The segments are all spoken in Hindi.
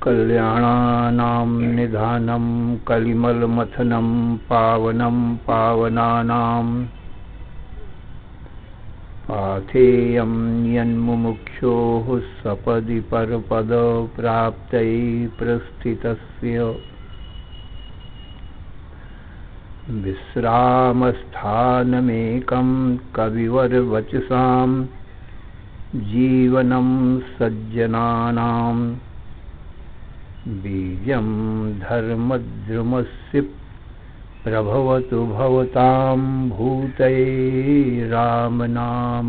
कल्याणानां निधानं कलिमलमथनं पावनं पावनानां पाथेयं यन्मुमुक्षोः सपदि परपदप्राप्तये प्रस्थितस्य विश्रामस्थानमेकं कविवरवचसां जीवनं सज्जनानां बीजं धर्मद्रुमस्य प्रभवतु भवतां भूतये राम नाम।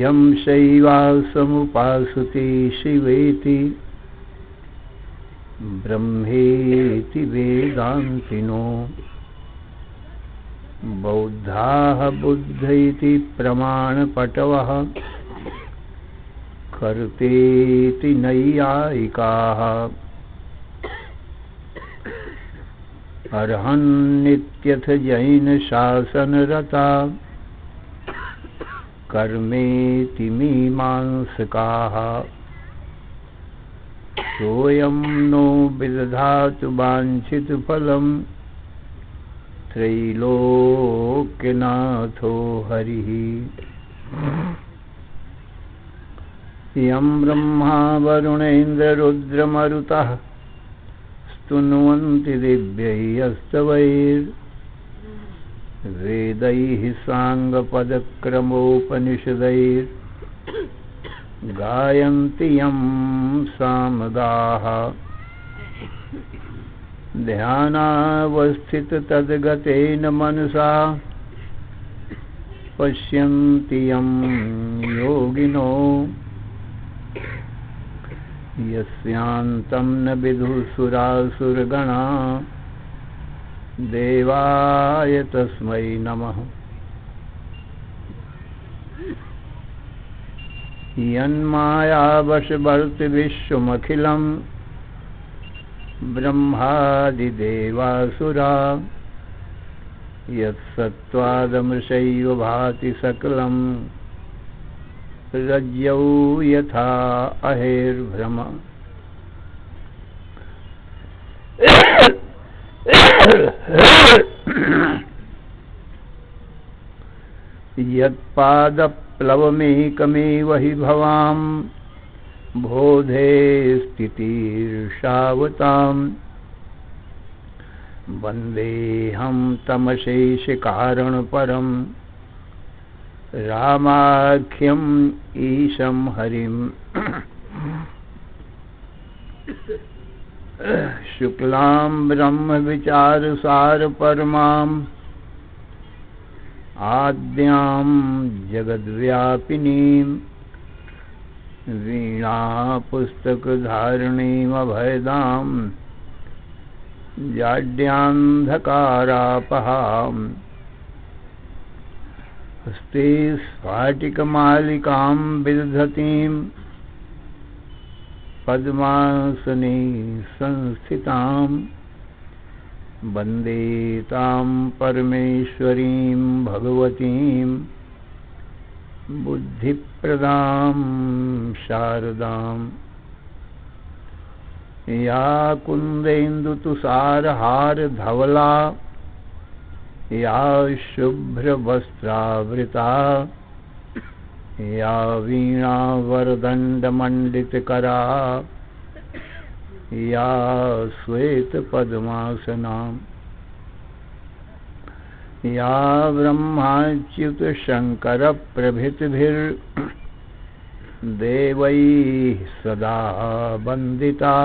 यं शैवासमुपासते शिवेति ब्रह्मेति वेदान्तिनो बौद्धाः बुद्ध इति प्रमाणपटवः कर्तेति नैयायिकाः अर्हन्नित्यथ जैन शासनरता कर्मेति मीमांसकाः सोऽयं नो विदधातु वाञ्छितफलं त्रैलोक्यनाथो हरिः। यं ब्रह्मा वरुणेन्द्ररुद्रमरुतः स्तुन्वन्ति दिव्यैस्तवैर्वेदैः साङ्गपदक्रमोपनिषदैर्गायन्ति यं सामगाः ध्यानावस्थिततद्गतेन मनसा पश्यन्ति यं योगिनो यस्यान्तं न विदुःसुरासुरगणा देवाय तस्मै नमः। यन्मायावशवर्ति विश्वमखिलं ब्रह्मादिदेवासुरा यत्सत्त्वादमृषैव भाति सकलं रज्जौ यथा अहेर्भ्रम। यत्पादप्लवमेकमेव हि भवां बोधे स्थितिर्षावताम् वन्देऽहं तमशेषकारणपरं रामाख्यम् ईशं हरिम्। शुक्लां ब्रह्मविचारसारपरमाम् आद्यां जगद्व्यापिनीं वीणापुस्तकधारिणीमभयदां जाड्यान्धकारापहाम् हस्ते स्फाटिकमालिकां विदधतीं पद्मासने संस्थितां वन्दे तां परमेश्वरीं भगवतीं बुद्धिप्रदां शारदाम्। या कुन्देन्दुतुषारहारधवला या शुभ्रवस्त्रावृता या वीणावरदण्डमण्डितकरा या श्वेतपद्मासना या ब्रह्माच्युतशङ्करप्रभृतिभिर्देवैः सदा वन्दिता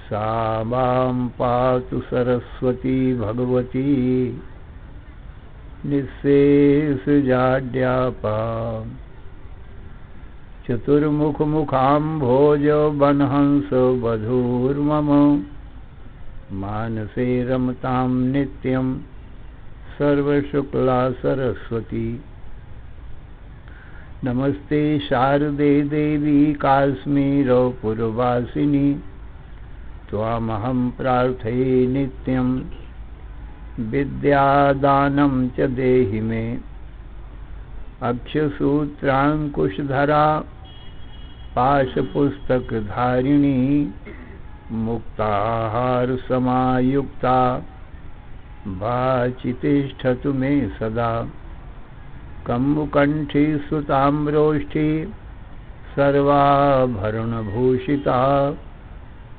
सा मां पातु सरस्वती भगवती निःशेषजाड्यापा। चतुर्मुख मुखाम्भोज वनहंस वधूर्मम मानसे रमतां नित्यं सर्वशुक्ला सरस्वती। नमस्ते शारदे देवी काश्मीरपुरवासिनी त्वामहं प्रार्थये नित्यं विद्यादानं च देहि मे। अक्षसूत्राङ्कुशधरा पाशपुस्तकधारिणी मुक्ताहारसमायुक्ता वाचि तिष्ठतु मे सदा। कम्बुकण्ठी सुताम्रोष्ठी सर्वाभरणभूषिता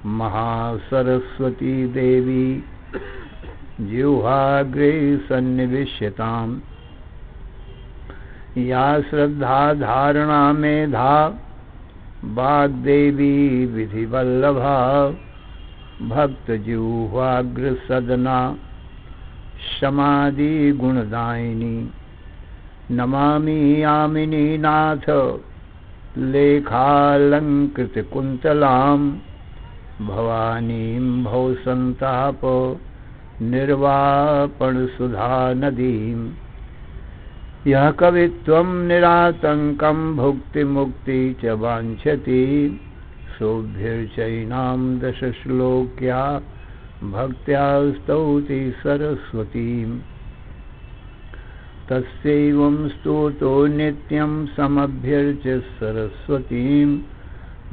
महासरस्वती देवी जिह्वाग्रे सन्निविश्यताम्। या श्रद्धा धारणा मेधा वाग्देवी विधिवल्लभा भक्तजिह्वाग्रसदना समाधि गुणदायिनी। नमामि यामिनी नाथ लेखालंकृतकुन्तलां भवानीं भवसन्ताप निर्वापणसुधा नदीम्। यः कवित्वं निरातङ्कं भुक्तिमुक्ति च वाञ्छति सोऽभ्यर्चयिनां दशश्लोक्या भक्त्या स्तौति सरस्वतीम्। तस्यैवं स्तोतो नित्यं समभ्यर्च्य सरस्वतीं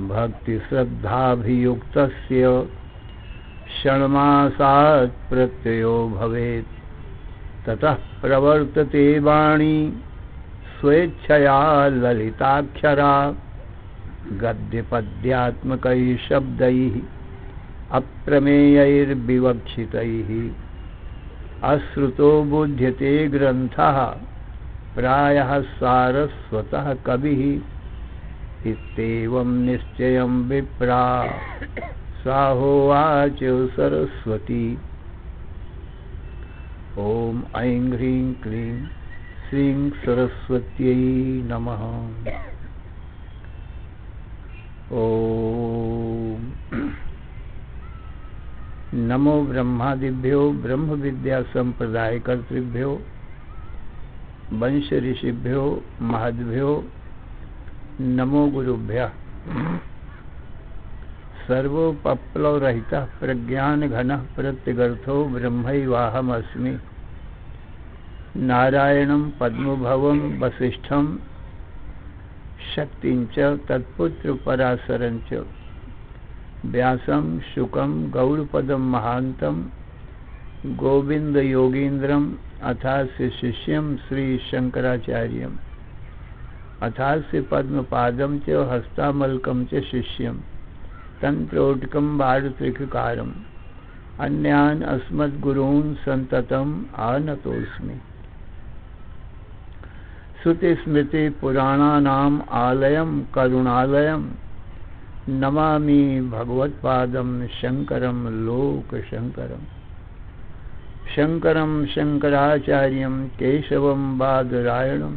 भक्तिश्रद्धाभियुक्तस्य षण्मासात् प्रत्ययो भवेत्। ततः प्रवर्तते वाणी स्वेच्छया ललिताक्षरा गद्यपद्यात्मकैः शब्दैः अप्रमेयैर्विवक्षितैः। अश्रुतो बुध्यते ग्रन्थः प्रायः सारस्वतः कविः। इत्येवं निश्चयं विप्रा साहोवाच सरस्वती। ॐ ऐं ह्रीं क्लीं श्रीं सरस्वत्यै नमः। ॐ नमो ब्रह्मादिभ्यो ब्रह्म विद्या संप्रदाय कर्तृभ्यो वंश ऋषिभ्यो महद्भ्यो नमो गुरुभ्यः। सर्वोपप्लवरहितः प्रज्ञानघनः प्रत्यगर्थो ब्रह्मैवाहमस्मि। नारायणं पद्मभवं वसिष्ठं शक्तिं च तत्पुत्र पराशरं च व्यासं शुकं गौड़पदं महान्तं गोविन्दयोगीन्द्रम् अथास्य शिष्यं श्रीशङ्कराचार्यम् अथास्य पद्मपादं च हस्तामलकं च शिष्यं तन्त्रोटकं वारत्रिककारम् अन्यान् अस्मद्गुरून् सन्ततम् आनतोऽस्मि। श्रुतिस्मृतिपुराणानाम् आलयं करुणालयं नमामि भगवत्पादं शङ्करं लोकशङ्करम्। शङ्करं शङ्कराचार्यं केशवं बादरायणं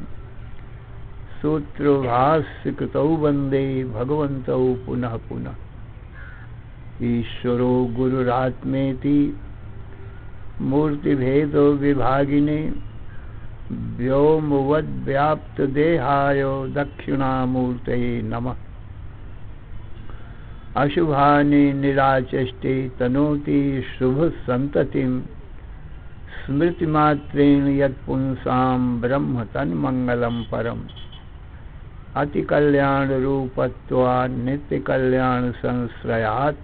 सूत्रभाष्यकृतौ वन्दे भगवन्तौ पुनः पुनः। ईश्वरो गुरुरात्मेति मूर्तिभेदो विभागिने व्योमवद्व्याप्तदेहाय दक्षिणामूर्तये नमः। अशुभानि निराचष्टे तनोति शुभसन्ततिं स्मृतिमात्रेण यत्पुंसां ब्रह्म तन्मङ्गलं परम्। अतिकल्याणरूपत्वात् नित्यकल्याणसंश्रयात्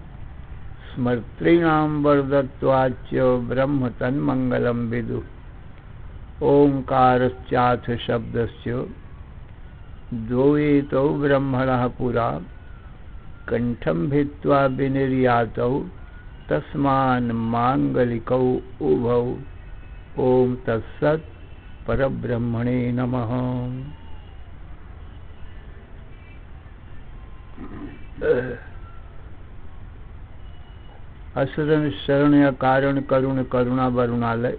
स्मर्तॄणां वरदत्वाच्च ब्रह्म तन्मङ्गलं विदुः। ओंकारश्चाथ शब्दस्य द्वैतौ ब्रह्मणः पुरा कंठं भित्त्वा विनिर्यातौ तस्मान् मांगलिकौ उभौ। ओम तत्सत् परब्रह्मणे नमः। असरण शरण्य कारण करुण करुणा वरुणालय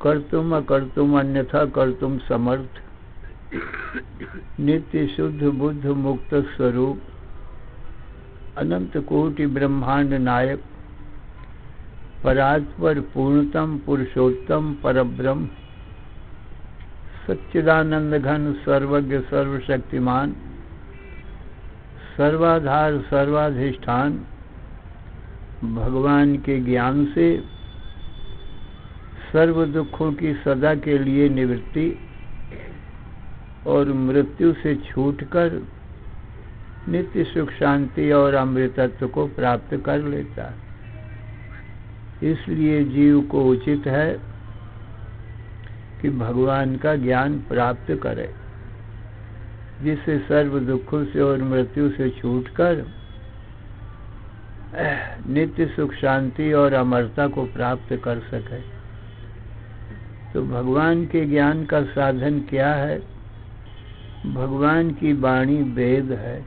कर्तुम अकर्तुम अन्यथा कर्तुम समर्थ नित्य शुद्ध बुद्ध मुक्त स्वरूप, अनंत कोटि ब्रह्मांड नायक, परात्पर पूर्णतम पुरुषोत्तम परब्रह्म, सच्चिदानंद घन सर्वज्ञ सर्वशक्तिमान, सर्वाधार सर्वाधिष्ठान, भगवान के ज्ञान से सर्व दुखों की सदा के लिए निवृत्ति और मृत्यु से छूटकर नित्य सुख शांति और अमृतत्व को प्राप्त कर लेता है। इसलिए जीव को उचित है कि भगवान का ज्ञान प्राप्त करे, जिससे सर्व दुखों से और मृत्यु से छूटकर नित्य सुख शांति और अमरता को प्राप्त कर सके। तो भगवान के ज्ञान का साधन क्या है? भगवान की वाणी वेद है।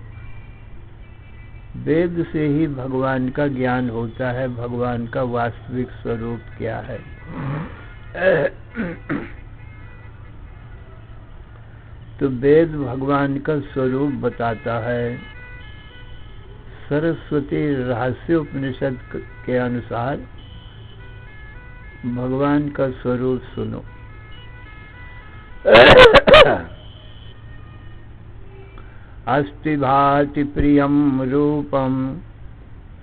वेद से ही भगवान का ज्ञान होता है, भगवान का वास्तविक स्वरूप क्या है। तो वेद भगवान का स्वरूप बताता है। सरस्वती रहस्य उपनिषद के अनुसार भगवान का स्वरूप सुनो। अस्ति भाति प्रियं रूपं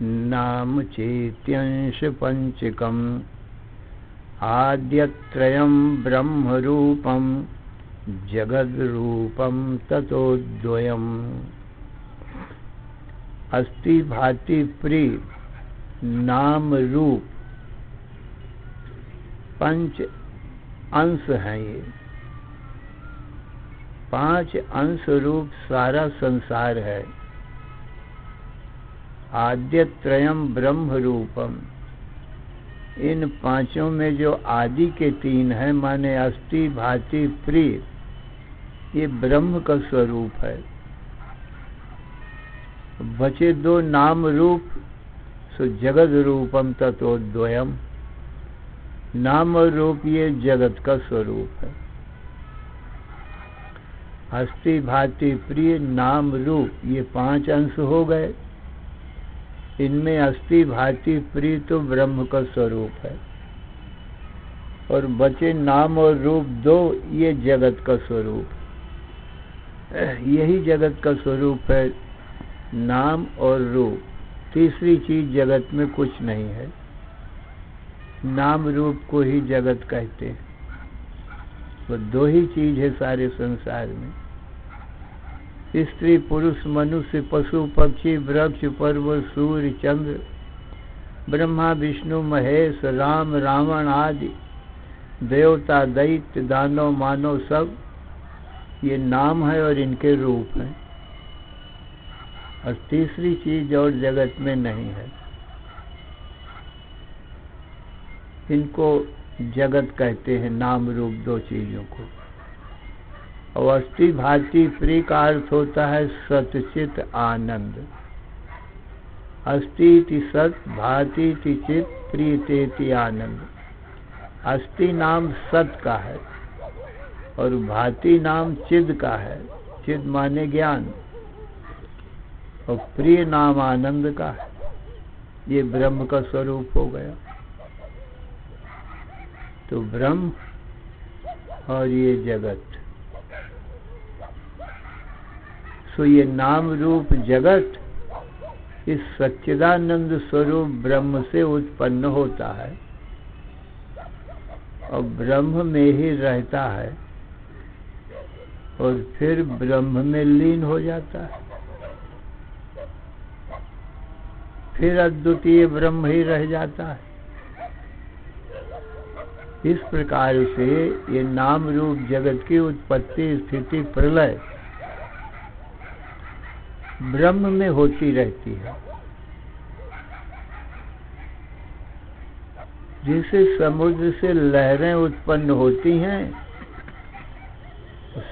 नाम चेत्यंश पंचकम्, आद्यत्रयं ब्रह्म रूपं जगद रूपं ततोद्वयम्। अस्ति भाति प्रिय नाम रूप पंच अंश हैं। ये 5 अंश रूप सारा संसार है। आद्यत्रयम् ब्रह्म रूपम, इन पांचों में जो आदि के 3 हैं, माने अस्ति भाति प्रिय, ये ब्रह्म का स्वरूप है। बचे 2 नाम रूप, सो जगद रूपम ततोद्वयम्। नाम और रूप ये जगत का स्वरूप है। अस्ति भाति प्रिय नाम रूप ये 5 अंश हो गए। इनमें अस्ति भाति प्रिय तो ब्रह्म का स्वरूप है, और बचे नाम और रूप 2, ये जगत का स्वरूप। यही जगत का स्वरूप है, नाम और रूप। तीसरी चीज जगत में कुछ नहीं है। नाम रूप को ही जगत कहते हैं। वो 2 ही चीज है सारे संसार में। स्त्री पुरुष मनुष्य पशु पक्षी वृक्ष पर्वत सूर्य चंद्र, ब्रह्मा विष्णु महेश राम रावण आदि देवता दैत्य दानव मानव सब ये नाम है और इनके रूप हैं। और तीसरी चीज और जगत में नहीं है। इनको जगत कहते हैं, नाम रूप 2 चीजों को। और अस्ति भाति प्रिय का अर्थ होता है सतचित आनंद। अस्ति इति सत, भाति इति चित, प्रीते इति आनंद। अस्ति नाम सत का है और भाति नाम चिद का है। चिद माने ज्ञान, और प्रिय नाम आनंद का है। ये ब्रह्म का स्वरूप हो गया। तो ब्रह्म और ये जगत, सो ये नाम रूप जगत इस सच्चिदानंद स्वरूप ब्रह्म से उत्पन्न होता है और ब्रह्म में ही रहता है और फिर ब्रह्म में लीन हो जाता है। फिर अद्वितीय ब्रह्म ही रह जाता है। इस प्रकार से ये नाम रूप जगत की उत्पत्ति स्थिति प्रलय ब्रह्म में होती रहती है। जैसे समुद्र से लहरें उत्पन्न होती हैं,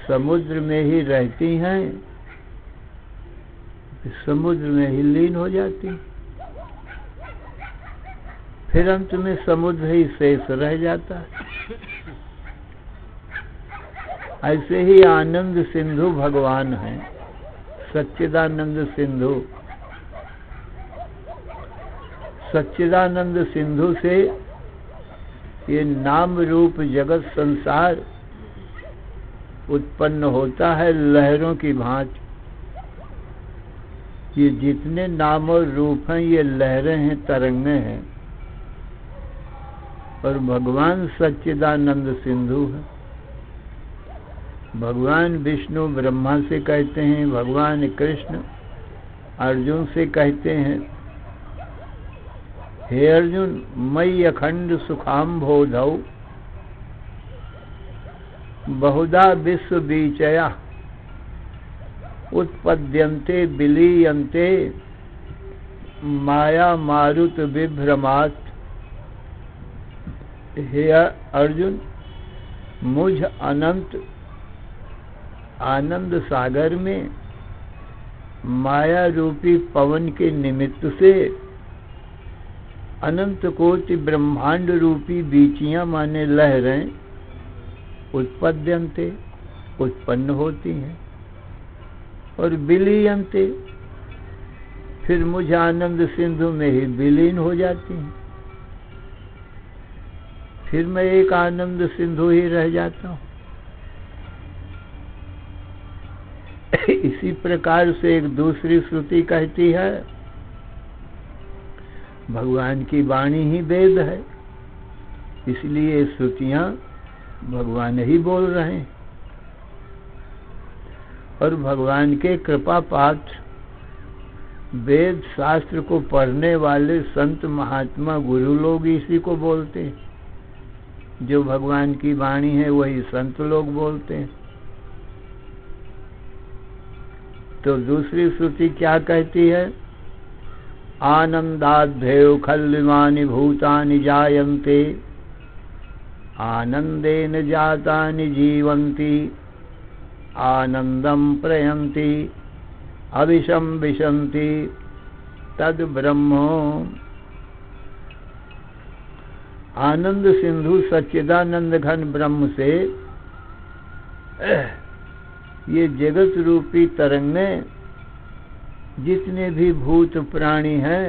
समुद्र में ही रहती हैं, समुद्र में ही लीन हो जाती हैं, फिर अंत में समुद्र ही शेष रह जाता है। ऐसे ही आनंद सिंधु भगवान हैं, सच्चिदानंद सिंधु। सच्चिदानंद सिंधु से ये नाम रूप जगत संसार उत्पन्न होता है लहरों की भांति। ये जितने नाम और रूप हैं ये लहरें हैं, तरंगें हैं, और भगवान सच्चिदानंद सिंधु है। भगवान विष्णु ब्रह्मा से कहते हैं, भगवान कृष्ण अर्जुन से कहते हैं, हे अर्जुन मयि अखंड सुखाम्भोधौ बहुधा विश्व बीचया उत्पद्यन्ते विलीयन्ते माया मारुत विभ्रमात्। हे अर्जुन, मुझ अनंत आनंद सागर में माया रूपी पवन के निमित्त से अनंत कोटि ब्रह्मांड रूपी बीचियां माने लहरें उत्पद्यन्ते उत्पन्न होती हैं, और विलीयन्ते फिर मुझ आनंद सिंधु में ही विलीन हो जाती हैं। फिर मैं एक आनंद सिंधु ही रह जाता हूँ। इसी प्रकार से एक दूसरी श्रुति कहती है, भगवान की वाणी ही वेद है, इसलिए श्रुतियां भगवान ही बोल रहे हैं। और भगवान के कृपा पात्र वेद शास्त्र को पढ़ने वाले संत महात्मा गुरु लोग इसी को बोलते हैं। जो भगवान की वाणी है वही संत लोग बोलते हैं। तो दूसरी श्रुति क्या कहती है? आनंदाद्भेव खल्विमानि भूतानि जायन्ते आनंदेन जातानि जीवन्ति आनंदम प्रयन्ति अविशम विशन्ति तद ब्रह्म। आनंद सिंधु सच्चिदानंद घन ब्रह्म से ये जगत रूपी तरंगें जितने भी भूत प्राणी हैं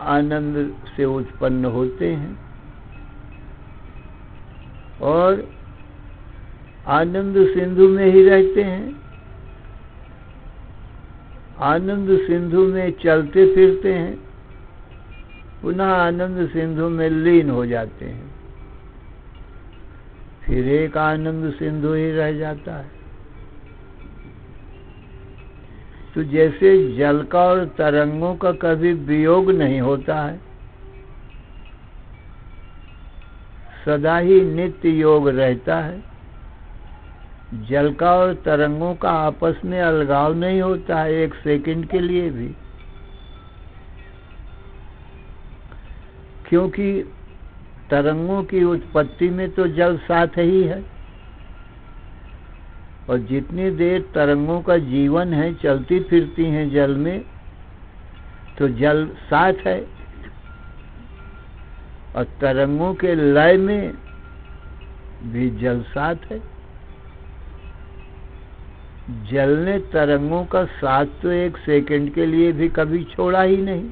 आनंद से उत्पन्न होते हैं और आनंद सिंधु में ही रहते हैं। आनंद सिंधु में चलते फिरते हैं, पुनः आनंद सिंधु में लीन हो जाते हैं, फिर एक आनंद सिंधु ही रह जाता है। तो जैसे जल का और तरंगों का कभी वियोग नहीं होता है, सदा ही नित्य योग रहता है। जल का और तरंगों का आपस में अलगाव नहीं होता है एक सेकंड के लिए भी, क्योंकि तरंगों की उत्पत्ति में तो जल साथ ही है, और जितनी देर तरंगों का जीवन है, चलती फिरती हैं जल में, तो जल साथ है, और तरंगों के लय में भी जल साथ है। जल ने तरंगों का साथ तो एक सेकंड के लिए भी कभी छोड़ा ही नहीं।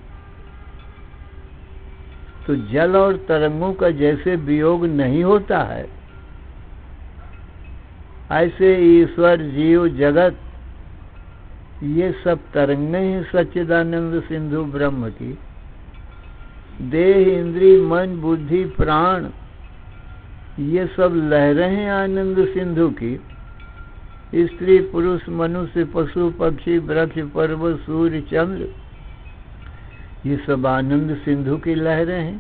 तो जल और तरंगों का जैसे वियोग नहीं होता है, ऐसे ईश्वर जीव जगत ये सब तरंगें हैं सच्चिदानंद सिंधु ब्रह्म की। देह इंद्री मन बुद्धि प्राण ये सब लहरें हैं आनंद सिंधु की। स्त्री पुरुष मनुष्य पशु पक्षी वृक्ष पर्वत सूर्य चंद्र ये सब आनंद सिंधु की लहरें हैं।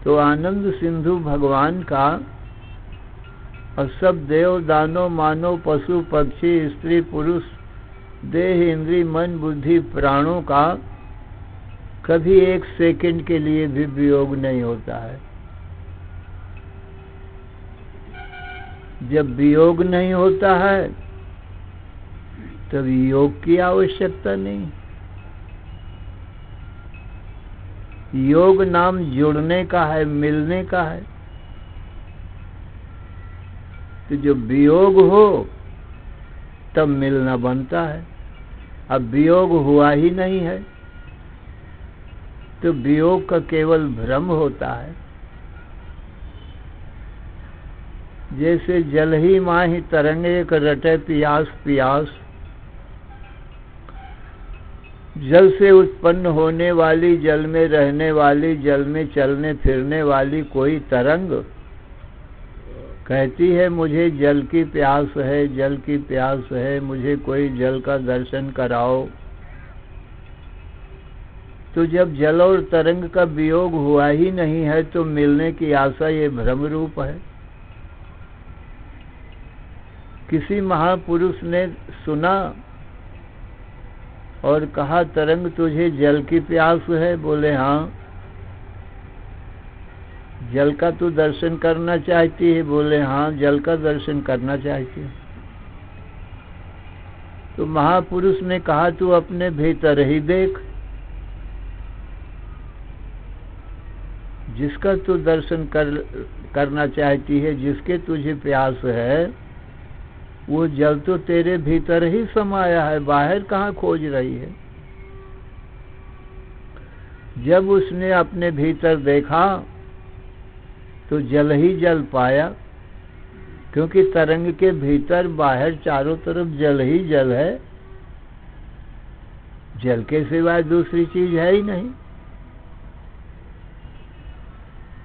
तो आनंद सिंधु भगवान का और सब देव दानव मानव पशु पक्षी स्त्री पुरुष देह इंद्री मन बुद्धि प्राणों का कभी एक सेकंड के लिए भी वियोग नहीं होता है। जब वियोग नहीं होता है तब योग की आवश्यकता नहीं। योग नाम जुड़ने का है, मिलने का है। तो जो वियोग हो तब मिलना बनता है। अब वियोग हुआ ही नहीं है तो वियोग का केवल भ्रम होता है। जैसे जल ही माही तरंग एक रटे पियास पियास, जल से उत्पन्न होने वाली, जल में रहने वाली, जल में चलने फिरने वाली कोई तरंग कहती है मुझे जल की प्यास है, जल की प्यास है, मुझे कोई जल का दर्शन कराओ। तो जब जल और तरंग का वियोग हुआ ही नहीं है तो मिलने की आशा ये भ्रम रूप है। किसी महापुरुष ने सुना और कहा तरंग तुझे जल की प्यास है? बोले हाँ। जल का तू दर्शन करना चाहती है? बोले हाँ, जल का दर्शन करना चाहती है। तो महापुरुष ने कहा तू अपने भीतर ही देख, जिसका तू दर्शन करना चाहती है, जिसके तुझे प्यास है, वो जल तो तेरे भीतर ही समाया है, बाहर कहाँ खोज रही है। जब उसने अपने भीतर देखा तो जल ही जल पाया, क्योंकि तरंग के भीतर बाहर चारों तरफ जल ही जल है, जल के सिवाय दूसरी चीज है ही नहीं।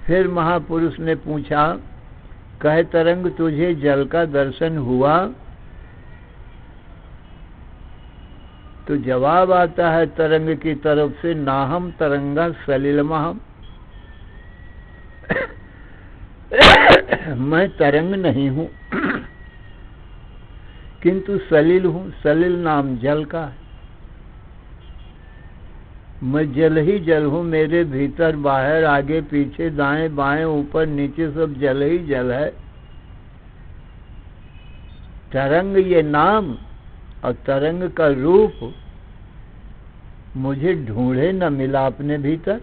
फिर महापुरुष ने पूछा कहे तरंग तुझे जल का दर्शन हुआ? तो जवाब आता है तरंग की तरफ से नाहम तरंगा सलिलमहम, मैं तरंग नहीं हूं किंतु सलिल हूं। सलिल नाम जल का है, मैं जल ही जल हूं, मेरे भीतर बाहर आगे पीछे दाएं बाएं ऊपर नीचे सब जल ही जल है। तरंग ये नाम और तरंग का रूप मुझे ढूंढे न मिला अपने भीतर।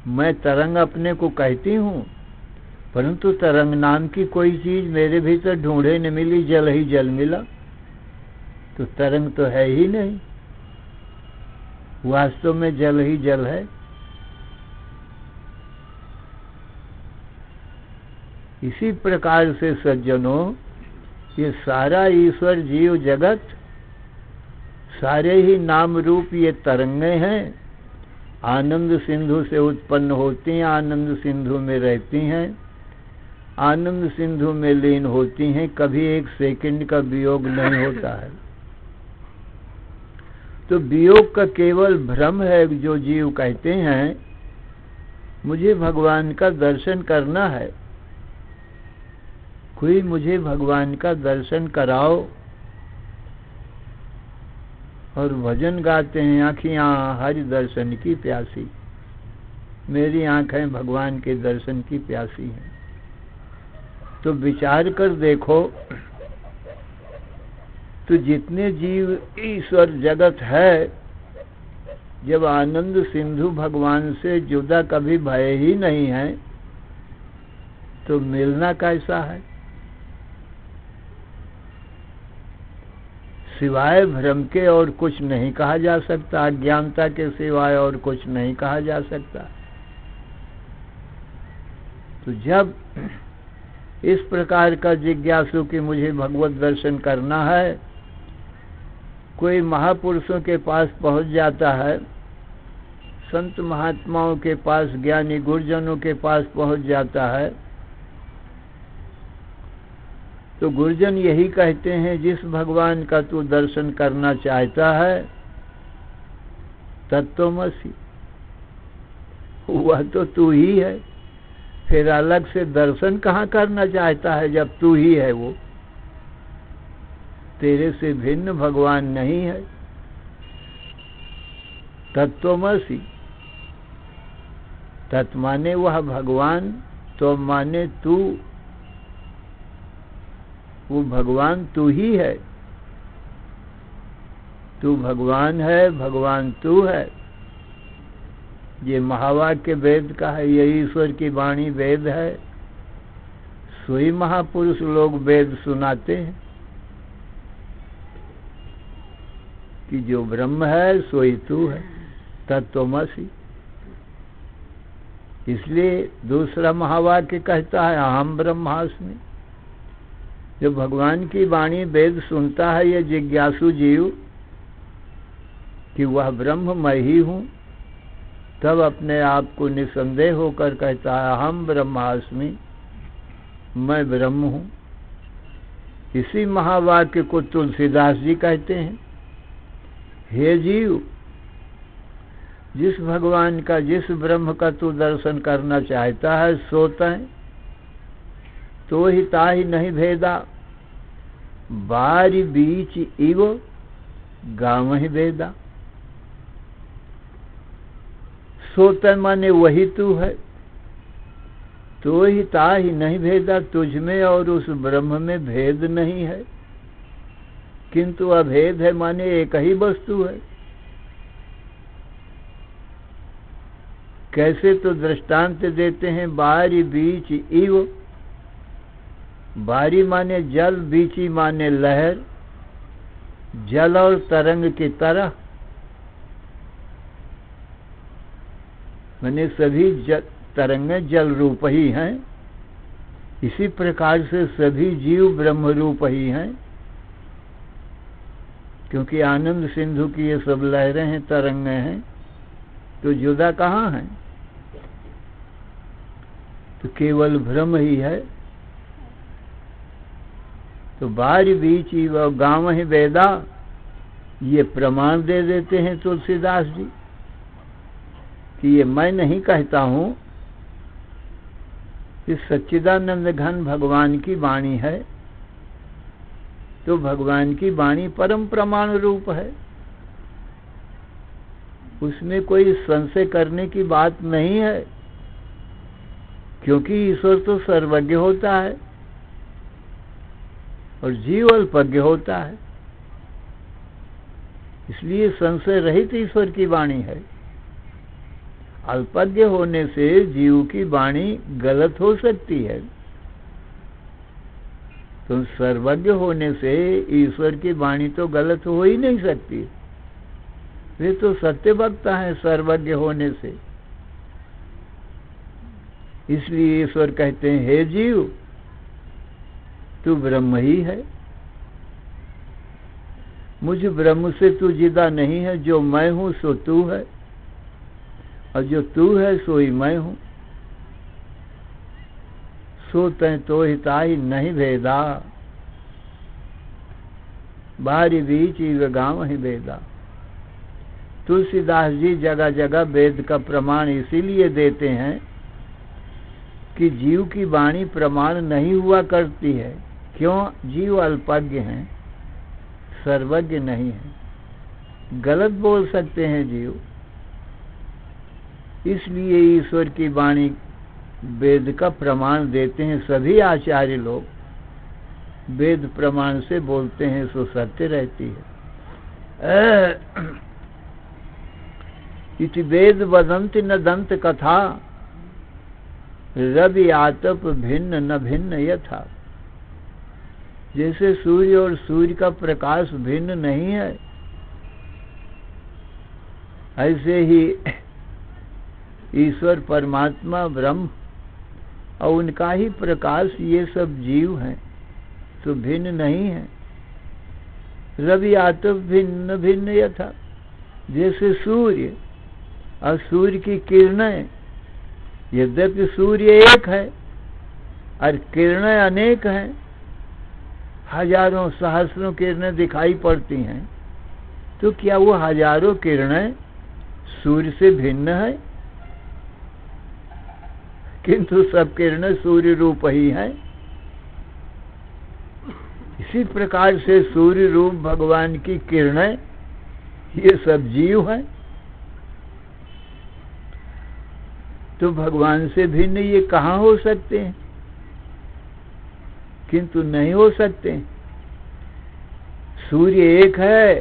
मैं तरंग अपने को कहती हूं, परंतु तरंग नाम की कोई चीज मेरे भीतर ढूंढे न मिली, जल ही जल मिला। तो तरंग तो है ही नहीं, वास्तव में जल ही जल है। इसी प्रकार से सज्जनों, ये सारा ईश्वर जीव जगत, सारे ही नाम रूप ये तरंगे हैं। आनंद सिंधु से उत्पन्न होती हैं, आनंद सिंधु में रहती हैं, आनंद सिंधु में लीन होती हैं, कभी एक सेकंड का वियोग नहीं होता है। तो वियोग का केवल भ्रम है। जो जीव कहते हैं मुझे भगवान का दर्शन करना है, कोई मुझे भगवान का दर्शन कराओ, और भजन गाते हैं आँखियाँ हरि दर्शन की प्यासी, मेरी आँखें भगवान के दर्शन की प्यासी हैं। तो विचार कर देखो, तो जितने जीव ईश्वर जगत है, जब आनंद सिंधु भगवान से जुदा कभी भय ही नहीं है, तो मिलना कैसा है? सिवाय भ्रम के और कुछ नहीं कहा जा सकता, अज्ञानता के सिवाय और कुछ नहीं कहा जा सकता। तो जब इस प्रकार का जिज्ञासु कि मुझे भगवत दर्शन करना है, कोई महापुरुषों के पास पहुंच जाता है, संत महात्माओं के पास, ज्ञानी गुरुजनों के पास पहुंच जाता है, तो गुरुजन यही कहते हैं जिस भगवान का तू दर्शन करना चाहता है तत्त्वमसि, वह तो तू ही है। फिर अलग से दर्शन कहाँ करना चाहता है जब तू ही है? वो तेरे से भिन्न भगवान नहीं है। तत्त्वमसि, तत् माने वह भगवान, तो माने तू, वो भगवान तू ही है। तू भगवान है, भगवान तू है। ये महावाक्य वेद का है, ये ईश्वर की वाणी वेद है। सोई महापुरुष लोग वेद सुनाते हैं कि जो ब्रह्म है सोई तू है, तत्त्वमसि। इसलिए दूसरा महावाक्य कहता है अहम ब्रह्मास्मि। जो भगवान की वाणी वेद सुनता है ये जिज्ञासु जीव कि वह ब्रह्म मैं ही हूँ, तब अपने आप को निसंदेह होकर कहता है अहम ब्रह्मास्मि, मैं ब्रह्म हूँ। इसी महावाक्य को तुलसीदास जी कहते हैं, हे जीव, जिस भगवान का, जिस ब्रह्म का तू दर्शन करना चाहता है सो तैं, तो ही ताहि नहीं भेदा, बारी बीच इव गाँव ही भेदा। सो तैं माने वही तू है, तो ही ताहि नहीं भेदा, तुझ में और उस ब्रह्म में भेद नहीं है, किंतु अभेद है माने एक ही वस्तु है। कैसे? तो दृष्टांत देते हैं, बारी बीच इव। बारी माने जल, बीची माने लहर, जल और तरंग की तरह, माने सभी तरंगें जल रूप ही हैं। इसी प्रकार से सभी जीव ब्रह्म रूप ही हैं, क्योंकि आनंद सिंधु की ये सब लहरें हैं, तरंगें हैं, तो जुदा कहाँ हैं? तो केवल ब्रह्म ही है। तो बारी बीच ही व गाँव ही वेदा, ये प्रमाण दे देते हैं तुलसीदास जी कि ये मैं नहीं कहता हूँ, इस सच्चिदानंद घन भगवान की वाणी है। तो भगवान की वाणी परम प्रमाण रूप है, उसमें कोई संशय करने की बात नहीं है, क्योंकि ईश्वर तो सर्वज्ञ होता है और जीव अल्पज्ञ होता है। इसलिए संशय रहित ईश्वर की वाणी है। अल्पज्ञ होने से जीव की वाणी गलत हो सकती है, तो सर्वज्ञ होने से ईश्वर की वाणी तो गलत हो ही नहीं सकती। वे तो सत्य वक्ता है सर्वज्ञ होने से। इसलिए ईश्वर कहते हैं, हे जीव, तू ब्रह्म ही है, मुझ ब्रह्म से तू जुदा नहीं है। जो मैं हूं सो तू है, और जो तू है सोई मैं हूं। सो तैं तो ही ताहि नहीं भेदा, बारी बीच ही गाँव ही भेदा। तुलसीदास जी जगह जगह वेद का प्रमाण इसीलिए देते हैं कि जीव की वाणी प्रमाण नहीं हुआ करती है। क्यों? जीव अल्पज्ञ हैं, सर्वज्ञ नहीं है, गलत बोल सकते हैं जीव। इसलिए ईश्वर की वाणी वेद का प्रमाण देते हैं। सभी आचार्य लोग वेद प्रमाण से बोलते हैं, सो सत्य रहती है। इति वेद वदंति न दंत कथा, रवि आतप भिन्न न भिन्न यथा। जैसे सूर्य और सूर्य का प्रकाश भिन्न नहीं है, ऐसे ही ईश्वर परमात्मा ब्रह्म और उनका ही प्रकाश ये सब जीव हैं, तो भिन्न नहीं है। रवि आतप भिन्न भिन्न यथा। जैसे सूर्य और सूर्य की किरणें, यद्यपि सूर्य एक है और किरणें अनेक हैं, हजारों सहस्रों किरणें दिखाई पड़ती हैं, तो क्या वो हजारों किरणें सूर्य से भिन्न है? किंतु सब किरणें सूर्य रूप ही हैं। इसी प्रकार से सूर्य रूप भगवान की किरणें ये सब जीव हैं। तो भगवान से भिन्न ये कहाँ हो सकते हैं? किंतु नहीं हो सकते। सूर्य एक है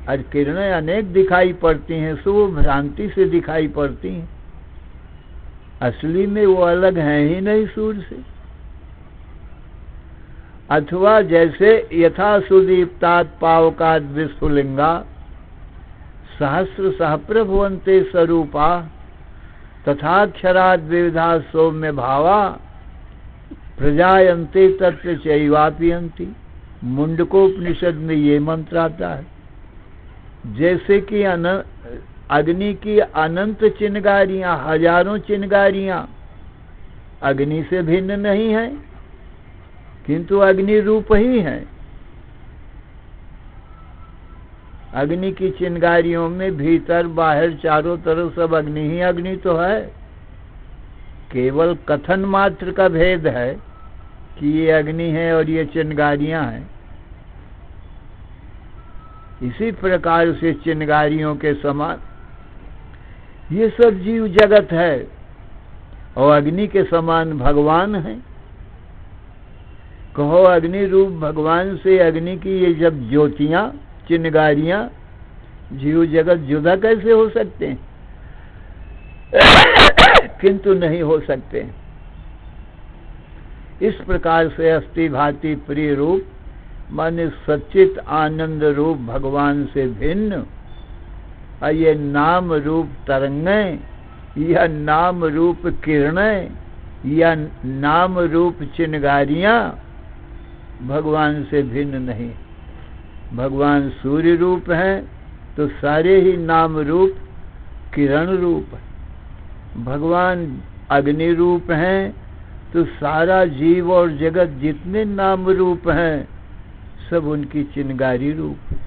और किरणें अनेक दिखाई पड़ती हैं, सो वो भ्रांति से दिखाई पड़ती हैं। असली में वो अलग हैं ही नहीं सूर्य से। अथवा जैसे यथा सुदीप्तात् पावकात् विस्फुलिंगा सहस्र सहप्रभवन्ते स्वरूपा तथाक्षराद् विविधा सौम्य भावा प्रजायन्ते तत्र चैवापियन्ति। मुंडकोपनिषद में ये मंत्र आता है। जैसे कि अग्नि की अनंत चिनगारियां, हजारों चिनगारियां अग्नि से भिन्न नहीं है, किंतु अग्नि रूप ही है। अग्नि की चिनगारियों में भीतर बाहर चारों तरफ सब अग्नि ही अग्नि तो है। केवल कथन मात्र का भेद है कि ये अग्नि है और ये चिनगारियां हैं। इसी प्रकार से चिनगारियों के समान ये सब जीव जगत है और अग्नि के समान भगवान है। कहो अग्नि रूप भगवान से अग्नि की ये जब ज्योतियां, चिनगारियां, जीव जगत जुदा कैसे हो सकते हैं? किंतु नहीं हो सकते। इस प्रकार से अस्थि भांति प्रिय रूप माने सच्चित आनंद रूप भगवान से भिन्न और ये नाम रूप तरंगें या नाम रूप किरणें या नाम रूप चिनगारियां भगवान से भिन्न नहीं। भगवान सूर्य रूप हैं तो सारे ही नाम रूप किरण रूप है। भगवान अग्नि रूप हैं तो सारा जीव और जगत जितने नाम रूप हैं सब उनकी चिनगारी रूप है।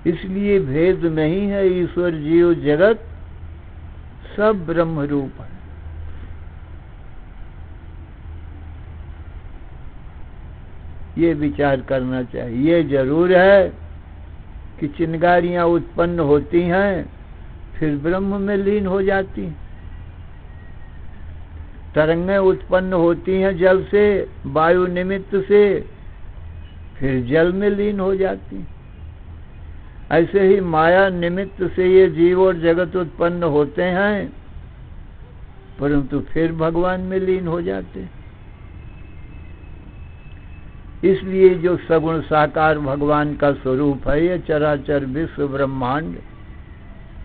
इसलिए भेद नहीं है। ईश्वर जीव जगत सब ब्रह्म रूप है। ये विचार करना चाहिए। ये जरूर है कि चिनगारियां उत्पन्न होती हैं फिर ब्रह्म में लीन हो जाती हैं। तरंगें उत्पन्न होती हैं जल से, वायु निमित्त से, फिर जल में लीन हो जाती हैं। ऐसे ही माया निमित्त से ये जीव और जगत उत्पन्न होते हैं परंतु फिर भगवान में लीन हो जाते हैं। इसलिए जो सगुण साकार भगवान का स्वरूप है, ये चराचर विश्व ब्रह्मांड,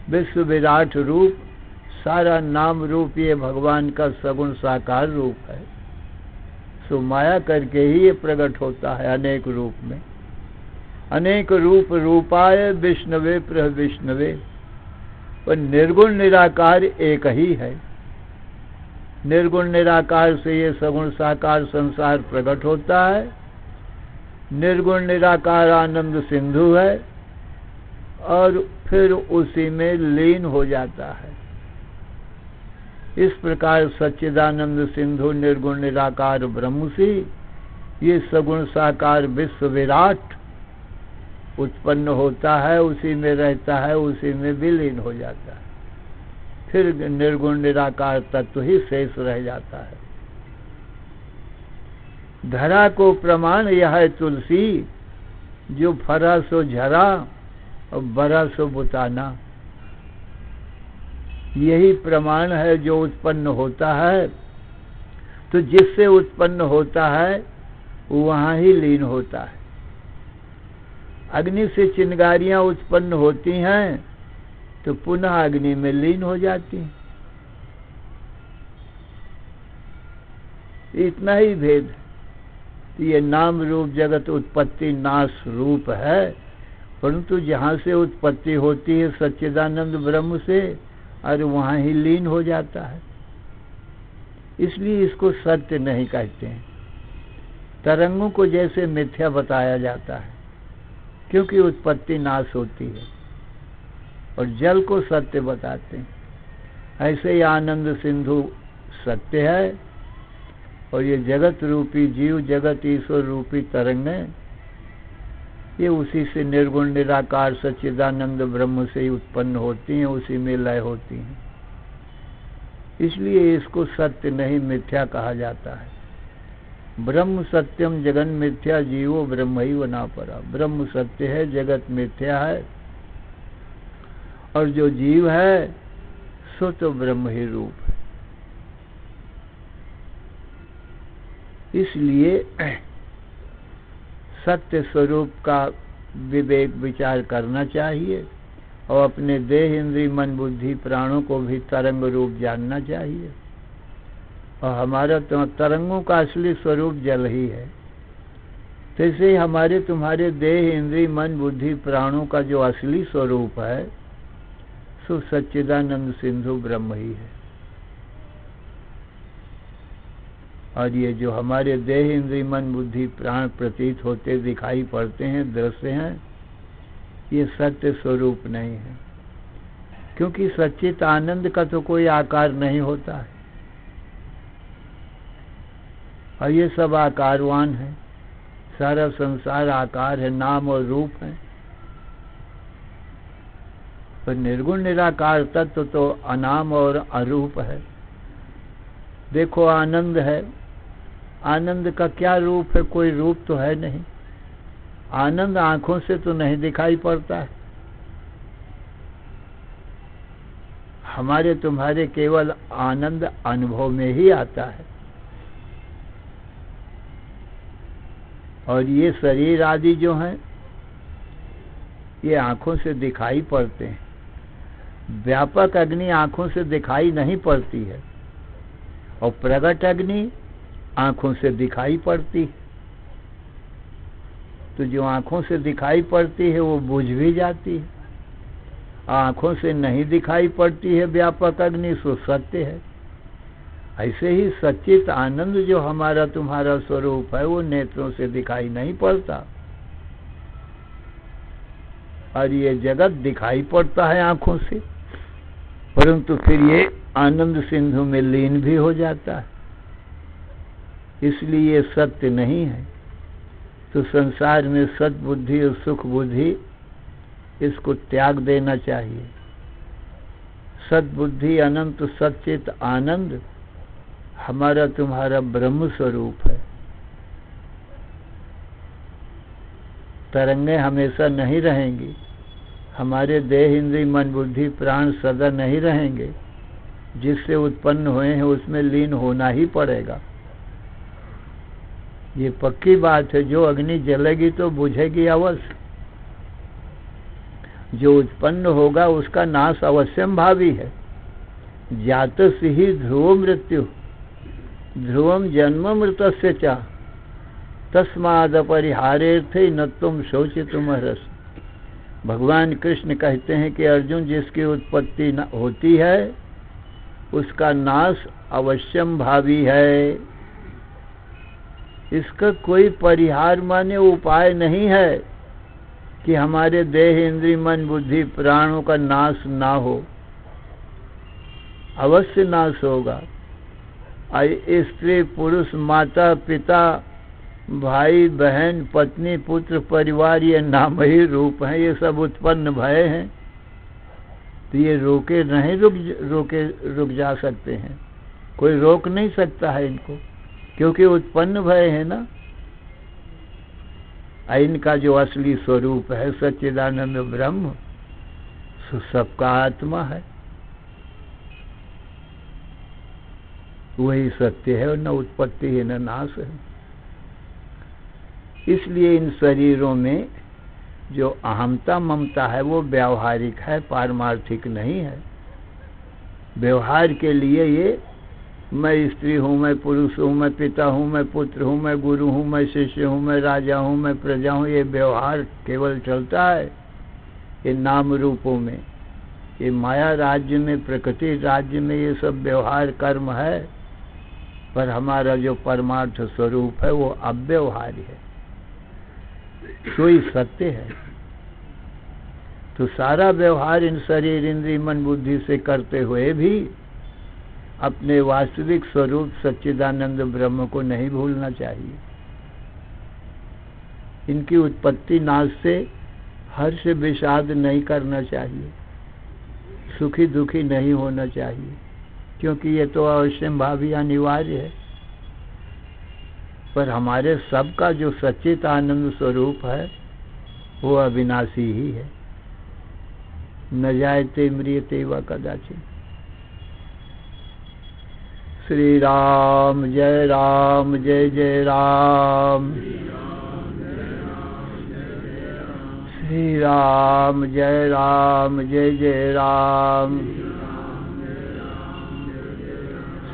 विश्व विराट रूप, सारा नाम रूप ये भगवान का सगुण साकार रूप है। सो माया करके ही ये प्रकट होता है अनेक रूप में। अनेक रूप रूपाय विष्णवे प्रह विष्णवे। पर निर्गुण निराकार एक ही है। निर्गुण निराकार से ये सगुण साकार संसार प्रकट होता है। निर्गुण निराकार आनंद सिंधु है और फिर उसी में लीन हो जाता है। इस प्रकार सच्चिदानंद सिंधु निर्गुण निराकार ब्रह्म से ये सगुण साकार विश्व विराट उत्पन्न होता है, उसी में रहता है, उसी में विलीन हो जाता है। फिर निर्गुण निराकार तत्व ही शेष रह जाता है। धरा को प्रमाण यह है तुलसी, जो फरा सो झरा और बरा सो बुताना। यही प्रमाण है जो उत्पन्न होता है तो जिससे उत्पन्न होता है वहां ही लीन होता है। अग्नि से चिनगारियां उत्पन्न होती हैं तो पुनः अग्नि में लीन हो जाती हैं। इतना ही भेद है। ये नाम रूप जगत उत्पत्ति नाश रूप है, परंतु जहाँ से उत्पत्ति होती है सच्चिदानंद ब्रह्म से और वहाँ ही लीन हो जाता है। इसलिए इसको सत्य नहीं कहते हैं। तरंगों को जैसे मिथ्या बताया जाता है क्योंकि उत्पत्ति नाश होती है, और जल को सत्य बताते हैं। ऐसे ही आनंद सिंधु सत्य है और ये जगत रूपी जीव जगत ईश्वर रूपी तरंगें ये उसी से निर्गुण निराकार सच्चिदानंद ब्रह्म से ही उत्पन्न होती हैं, उसी में लय होती हैं। इसलिए इसको सत्य नहीं मिथ्या कहा जाता है। ब्रह्म सत्यम जगन मिथ्या जीवो ब्रह्मैव न परा। ब्रह्म सत्य है, जगत मिथ्या है, और जो जीव है सो तो ब्रह्म ही रूप है। इसलिए सत्य स्वरूप का विवेक विचार करना चाहिए और अपने देह इंद्रिय मन बुद्धि प्राणों को भी तरंग रूप जानना चाहिए। और हमारा तो तरंगों का असली स्वरूप जल ही है। जैसे ही हमारे तुम्हारे देह इंद्रिय मन बुद्धि प्राणों का जो असली स्वरूप है सो सच्चिदानंद सिंधु ब्रह्म ही है। और ये जो हमारे देह इंद्रिय मन बुद्धि प्राण प्रतीत होते दिखाई पड़ते हैं दृश्य हैं, ये सत्य स्वरूप नहीं है, क्योंकि सच्चित आनंद का तो कोई आकार नहीं होता है और ये सब आकारवान है। सारा संसार आकार है, नाम और रूप है, पर निर्गुण निराकार तत्व तो अनाम और अरूप है। देखो आनंद है, आनंद का क्या रूप है? कोई रूप तो है नहीं। आनंद आंखों से तो नहीं दिखाई पड़ता है, हमारे तुम्हारे केवल आनंद अनुभव में ही आता है। और ये शरीर आदि जो हैं ये आंखों से दिखाई पड़ते हैं। व्यापक अग्नि आंखों से दिखाई नहीं पड़ती है और प्रगट अग्नि आंखों से दिखाई पड़ती है। तो जो आंखों से दिखाई पड़ती है वो बुझ भी जाती है, आंखों से नहीं दिखाई पड़ती है व्यापक अग्नि सो सत्य है। ऐसे ही सच्चित आनंद जो हमारा तुम्हारा स्वरूप है वो नेत्रों से दिखाई नहीं पड़ता और ये जगत दिखाई पड़ता है आंखों से, परंतु फिर ये आनंद सिंधु में लीन भी हो जाता है, इसलिए ये सत्य नहीं है। तो संसार में सद्बुद्धि और सुख बुद्धि इसको त्याग देना चाहिए। सद्बुद्धि अनंत सच्चित आनंद हमारा तुम्हारा ब्रह्म स्वरूप है। तरंगे हमेशा नहीं रहेंगी, हमारे देह इंद्रिय मन बुद्धि प्राण सदा नहीं रहेंगे, जिससे उत्पन्न हुए हैं उसमें लीन होना ही पड़ेगा। ये पक्की बात है, जो अग्नि जलेगी तो बुझेगी अवश्य, जो उत्पन्न होगा उसका नाश अवश्यम भावी है। जातस्य ही ध्रुव मृत्यु ध्रुवम जन्म मृतस्य च तस्माद अपरिहारेर्थे न तुम शोचितुम अर्हसि। भगवान कृष्ण कहते हैं कि अर्जुन, जिसकी उत्पत्ति होती है उसका नाश अवश्यम भावी है, इसका कोई परिहार माने उपाय नहीं है कि हमारे देह इंद्रिय मन बुद्धि प्राणों का नाश ना हो, अवश्य नाश होगा। स्त्री पुरुष माता पिता भाई बहन पत्नी पुत्र परिवार ये नाम ही रूप हैं, ये सब उत्पन्न भय हैं, तो ये रोके नहीं रुक जा सकते हैं, कोई रोक नहीं सकता है इनको, क्योंकि उत्पन्न भय है ना। इनका जो असली स्वरूप है सच्चिदानंद ब्रह्म सबका आत्मा है, वही सत्य है और न उत्पत्ति है न नाश है। इसलिए इन शरीरों में जो अहमता ममता है वो व्यावहारिक है, पारमार्थिक नहीं है। व्यवहार के लिए ये मैं स्त्री हूँ, मैं पुरुष हूँ, मैं पिता हूँ, मैं पुत्र हूँ, मैं गुरु हूँ, मैं शिष्य हूँ, मैं राजा हूँ, मैं प्रजा हूँ, ये व्यवहार केवल चलता है ये नाम रूपों में। ये माया राज्य में प्रकृति राज्य में ये सब व्यवहार कर्म है, पर हमारा जो परमार्थ स्वरूप है वो अव्यवहार्य है, सोई सत्य है। तो सारा व्यवहार इन शरीर इंद्रिय मन बुद्धि से करते हुए भी अपने वास्तविक स्वरूप सच्चिदानंद ब्रह्म को नहीं भूलना चाहिए। इनकी उत्पत्ति नाश से हर्ष विषाद नहीं करना चाहिए, सुखी दुखी नहीं होना चाहिए, क्योंकि ये तो अवश्यम भावी अनिवार्य है। पर हमारे सबका जो सच्चित आनंद स्वरूप है वो अविनाशी ही है, न जायते म्रियते व कदाचित। श्री राम जय जय राम। श्री राम जय जय राम।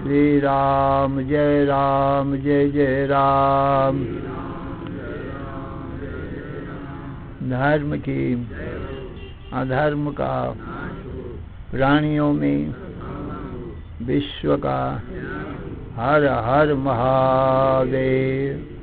श्री राम जय जय राम। धर्म की अधर्म का, प्राणियों में विश्व का, हर हर महादेव।